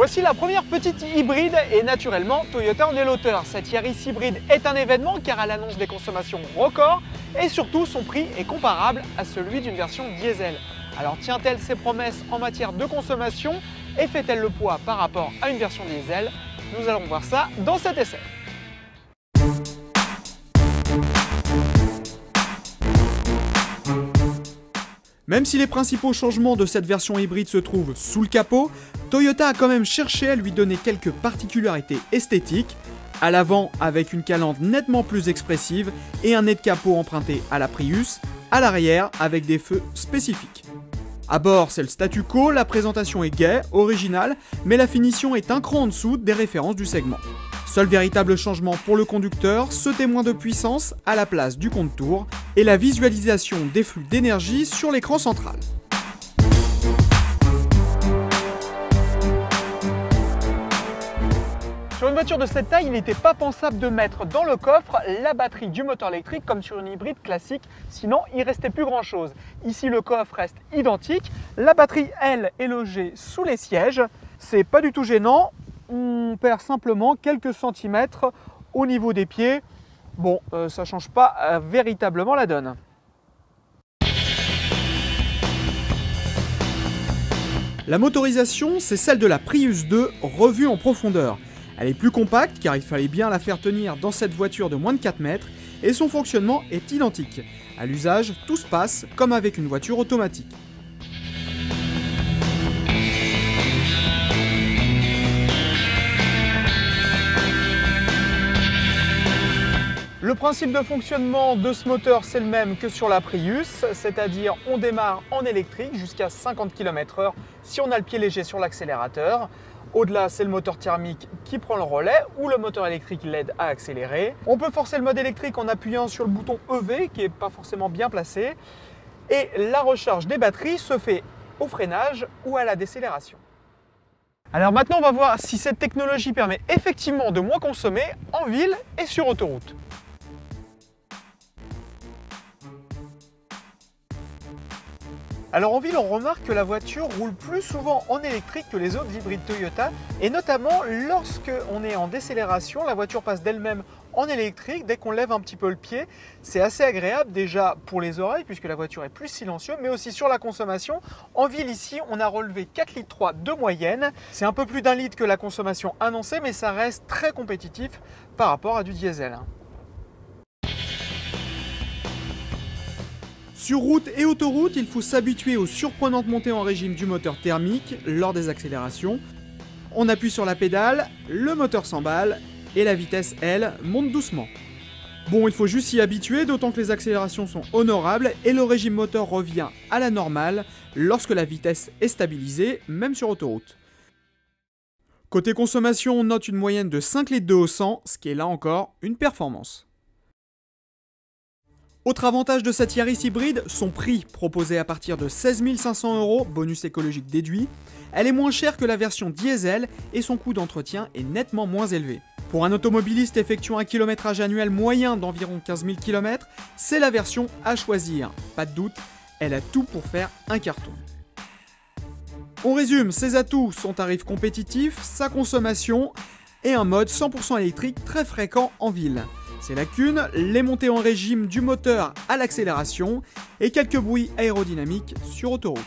Voici la première petite hybride et naturellement Toyota en est l'auteur. Cette Yaris hybride est un événement car elle annonce des consommations records et surtout son prix est comparable à celui d'une version diesel. Alors tient-elle ses promesses en matière de consommation et fait-elle le poids par rapport à une version diesel? Nous allons voir ça dans cet essai. Même si les principaux changements de cette version hybride se trouvent sous le capot, Toyota a quand même cherché à lui donner quelques particularités esthétiques, à l'avant avec une calandre nettement plus expressive et un nez de capot emprunté à la Prius, à l'arrière avec des feux spécifiques. À bord, c'est le statu quo, la présentation est gaie, originale, mais la finition est un cran en dessous des références du segment. Seul véritable changement pour le conducteur, ce témoin de puissance à la place du compte-tours et la visualisation des flux d'énergie sur l'écran central. Sur une voiture de cette taille, il n'était pas pensable de mettre dans le coffre la batterie du moteur électrique comme sur une hybride classique, sinon il ne restait plus grand chose. Ici le coffre reste identique, la batterie elle est logée sous les sièges, c'est pas du tout gênant, on perd simplement quelques centimètres au niveau des pieds. Bon, ça ne change pas véritablement la donne. La motorisation, c'est celle de la Prius 2 revue en profondeur. Elle est plus compacte car il fallait bien la faire tenir dans cette voiture de moins de 4 mètres et son fonctionnement est identique. À l'usage, tout se passe comme avec une voiture automatique. Le principe de fonctionnement de ce moteur, c'est le même que sur la Prius, c'est-à-dire on démarre en électrique jusqu'à 50 km/h si on a le pied léger sur l'accélérateur. Au-delà, c'est le moteur thermique qui prend le relais ou le moteur électrique l'aide à accélérer. On peut forcer le mode électrique en appuyant sur le bouton EV qui n'est pas forcément bien placé. Et la recharge des batteries se fait au freinage ou à la décélération. Alors maintenant, on va voir si cette technologie permet effectivement de moins consommer en ville et sur autoroute. Alors en ville, on remarque que la voiture roule plus souvent en électrique que les autres hybrides Toyota et notamment lorsque on est en décélération, la voiture passe d'elle-même en électrique dès qu'on lève un petit peu le pied. C'est assez agréable déjà pour les oreilles puisque la voiture est plus silencieuse, mais aussi sur la consommation. En ville ici, on a relevé 4,3 litres de moyenne. C'est un peu plus d'1 litre que la consommation annoncée, mais ça reste très compétitif par rapport à du diesel. Sur route et autoroute, il faut s'habituer aux surprenantes montées en régime du moteur thermique lors des accélérations. On appuie sur la pédale, le moteur s'emballe et la vitesse, elle, monte doucement. Bon, il faut juste s'y habituer, d'autant que les accélérations sont honorables et le régime moteur revient à la normale lorsque la vitesse est stabilisée, même sur autoroute. Côté consommation, on note une moyenne de 5 litres d'eau au 100, ce qui est là encore une performance. Autre avantage de cette Yaris hybride, son prix, proposé à partir de 16 500 €, bonus écologique déduit. Elle est moins chère que la version diesel et son coût d'entretien est nettement moins élevé. Pour un automobiliste effectuant un kilométrage annuel moyen d'environ 15 000 km, c'est la version à choisir. Pas de doute, elle a tout pour faire un carton. On résume, ses atouts, son tarif compétitif, sa consommation et un mode 100% électrique très fréquent en ville. Ses lacunes, les montées en régime du moteur à l'accélération et quelques bruits aérodynamiques sur autoroute.